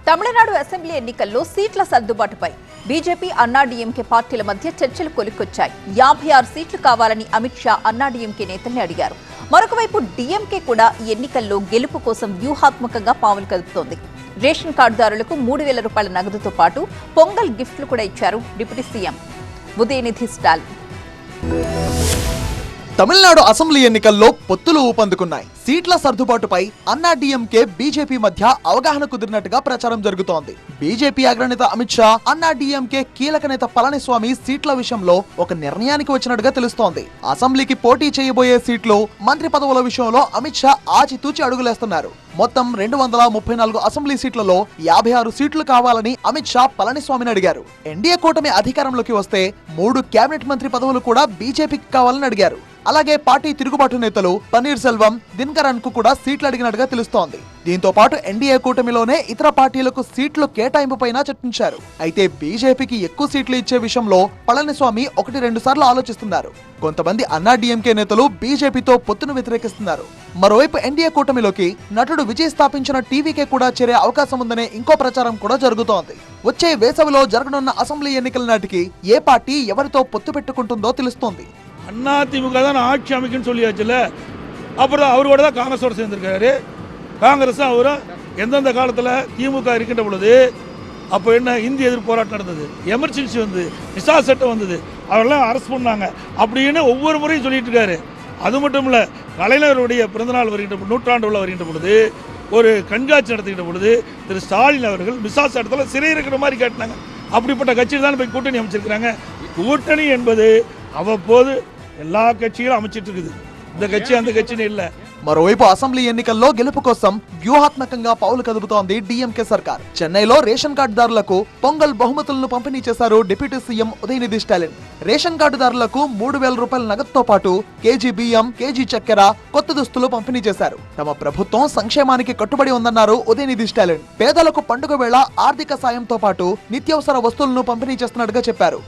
Tamil Nadu assembly ఎన్నికల్లో సీట్ల సర్దుబాటుపై BJP AIADMK పార్టీల మధ్య చర్చలు కొలిక్కొచ్చాయి. 56 సీట్లు కావాలని అమిత్ షా అన్నాడీఎంకే నేతల్ని అడిగారు. మరొకవైపు డీఎంకే కూడా ఈ ఎన్నికల్లో గెలుపు కోసం వ్యూహాత్మకంగా పావులు కదుపుతోంది. రేషన్ కార్డుదారులకు 3,000 రూపాయల నగదుతో పాటు పొంగల్ గిఫ్ట్లు కూడా ఇచ్చారు deputy CM Udhayanidhi Stalin. Tamil Nadu assembly ఎన్నికల్లో పొత్తులు ఊపందుకున్నాయి. సీట్ల సర్దుబాటుపై అన్నాడీఎంకే బీజేపీ మధ్య అవగాహన కుదిరినట్టుగా ప్రచారం జరుగుతోంది. బీజేపీ అగ్రనేత అమిత్ షా, అన్నాడీఎంకే కీలక నేత పళనిస్వామి సీట్ల విషయంలో ఒక నిర్ణయానికి వచ్చినట్టుగా తెలుస్తోంది. అసెంబ్లీకి పోటీ చేయబోయే సీట్లు, మంత్రి పదవుల విషయంలో అమిత్ షా ఆచితూచి అడుగులేస్తున్నారు. మొత్తం 234 అసెంబ్లీ సీట్లలో 56 సీట్లు కావాలని అమిత్ షా పళనిస్వామిని అడిగారు. ఎన్డీఏ కూటమి అధికారంలోకి వస్తే 3 కేబినెట్ మంత్రి పదవులు కూడా బీజేపీకి కావాలని అడిగారు. అలాగే పార్టీ తిరుగుబాటు నేతలు పన్నీర్ సెల్వం, దినకరన్ కు కూడా సీట్లు అడిగినట్టుగా తెలుస్తోంది. దీంతో పాటు ఎన్డీఏ కూటమిలోనే ఇతర పార్టీలకు సీట్లు కేటాయింపుపైన చర్చించారు. అయితే బీజేపీకి ఎక్కువ సీట్లు ఇచ్చే విషయంలో పళనిస్వామి 1-2 సార్లు ఆలోచిస్తున్నారు. కొంతమంది అన్నాడీఎంకే నేతలు బీజేపీతో పొత్తును వ్యతిరేకిస్తున్నారు. మరోవైపు ఎన్డీఏ కూటమిలోకి నటుడు విజయ్ స్థాపించిన టీవీకే కూడా చేరే అవకాశం ఉందనే ఇంకో ప్రచారం కూడా జరుగుతోంది. వచ్చే వేసవిలో జరగనున్న అసెంబ్లీ ఎన్నికల నాటికి ఏ పార్టీ ఎవరితో పొత్తు పెట్టుకుంటుందో తెలుస్తోంది. அண்ணா திமுக தான் ஆட்சி அமைக்குன்னு சொல்லியாச்சுல்ல, அப்புறம் அவரோட தான் காங்கிரஸோடு சேர்ந்துருக்காரு. காங்கிரஸ் அவரும் எந்தெந்த காலத்தில் திமுக இருக்கின்ற பொழுது அப்போ என்ன இந்திய எதிர்ப்பு போராட்டம் நடந்தது, எமர்ஜென்சி வந்து விசா சட்டம் வந்தது, அவரெல்லாம் அரெஸ்ட் பண்ணாங்க அப்படின்னு ஒவ்வொரு முறையும் சொல்லிட்டு இருக்காரு. அது மட்டும் இல்லை, கலைஞருடைய பிறந்தநாள் வருகின்ற நூற்றாண்டு உள்ள வருகின்ற பொழுது ஒரு கண்காட்சி நடத்துகின்ற பொழுது திரு ஸ்டாலின் அவர்கள் விசா சட்டத்தில் சிறை இருக்கிற மாதிரி காட்டினாங்க. அப்படிப்பட்ட கட்சியில் தான் போய் கூட்டணி அமைச்சிருக்கிறாங்க. கூட்டணி என்பது அவ்வப்போது எல்லா கட்சிகளும் அமைச்சிட்டு இருக்குது. இந்த கட்சி அந்த கட்சின்னு இல்லை. మరోవైపు అసెంబ్లీ ఎన్నికల్లో గెలుపు కోసం వ్యూహాత్మకంగా పావులు కదుపుతోంది డీఎంకే సర్కార్. చెన్నైలో రేషన్ కార్డుదారులకు పొంగల్ బహుమతులను పంపిణీ చేశారు deputy CM Udhayanidhi Stalin. Ration కార్డుదారులకు 3,000 రూపాయల నగదుతో పాటు కేజీ బియ్యం, కేజీ చక్కెర, కొత్త దుస్తులు పంపిణీ చేశారు. తమ ప్రభుత్వం సంక్షేమానికి కట్టుబడి ఉందన్నారు ఉదయనిధి స్టాలిన్. పేదలకు పండుగ వేళ ఆర్థిక సాయంతో పాటు నిత్యావసర వస్తువులను పంపిణీ చేస్తున్నట్టుగా చెప్పారు.